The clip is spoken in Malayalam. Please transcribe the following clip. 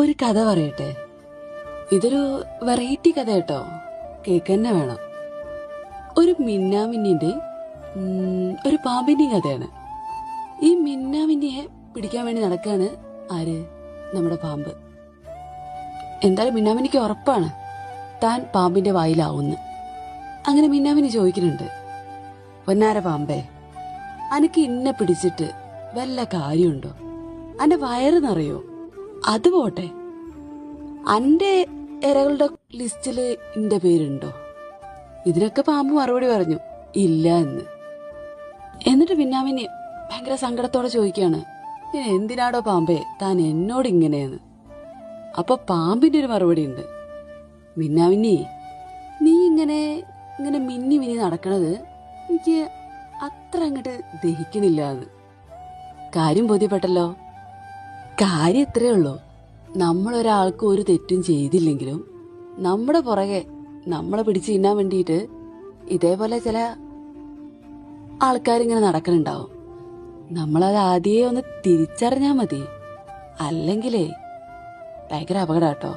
ഒരു കഥ പറയട്ടെ. ഇതൊരു വെറൈറ്റി കഥ കേട്ടോ, കേൾക്കന്നെ വേണം. ഒരു മിന്നാമിന്നിന്റെ ഒരു പാമ്പിന്റെ കഥയാണ്. ഈ മിന്നാമിന്നിയെ പിടിക്കാൻ വേണ്ടി നടക്കാണ് ആര്? നമ്മുടെ പാമ്പ്. എന്തായാലും മിന്നാമിന്നിക്ക് ഉറപ്പാണ് താൻ പാമ്പിന്റെ വായിലാവുന്ന്. അങ്ങനെ മിന്നാമിനി ചോദിക്കുന്നുണ്ട്, പൊന്നാര പാമ്പേ, അനക്ക് ഇന്നെ പിടിച്ചിട്ട് വല്ല കാര്യമുണ്ടോ? അന്റെ വയറ് നിറയോ? അത് പോട്ടെ, അന്റെ ഇരകളുടെ ലിസ്റ്റില് എന്റെ പേരുണ്ടോ? ഇതിനൊക്കെ പാമ്പ് മറുപടി പറഞ്ഞു, ഇല്ല എന്ന്. എന്നിട്ട് മിന്നാമിനി ഭയങ്കര സങ്കടത്തോടെ ചോദിക്കാണ്, എന്തിനാടോ പാമ്പേ താൻ എന്നോട് ഇങ്ങനെയെന്ന്. അപ്പൊ പാമ്പിന്റെ ഒരു മറുപടി ഉണ്ട്, മിന്നാമിനി, നീ ഇങ്ങനെ ഇങ്ങനെ മിന്നി മിന്നി നടക്കണത് എനിക്ക് അത്ര അങ്ങോട്ട് ദഹിക്കണില്ല എന്ന്. കാര്യം ബോധ്യപ്പെട്ടല്ലോ. കാര്യം ഇത്രയേ ഉള്ളൂ, നമ്മളൊരാൾക്ക് ഒരു തെറ്റും ചെയ്തില്ലെങ്കിലും നമ്മുടെ പുറകെ നമ്മളെ പിടിച്ച് തിന്നാൻ വേണ്ടിയിട്ട് ഇതേപോലെ ചില ആൾക്കാരിങ്ങനെ നടക്കണുണ്ടാവും. നമ്മളത് ആദ്യമേ ഒന്ന് തിരിച്ചറിഞ്ഞാൽ മതി, അല്ലെങ്കിലേ ഭയങ്കര അപകടം കേട്ടോ.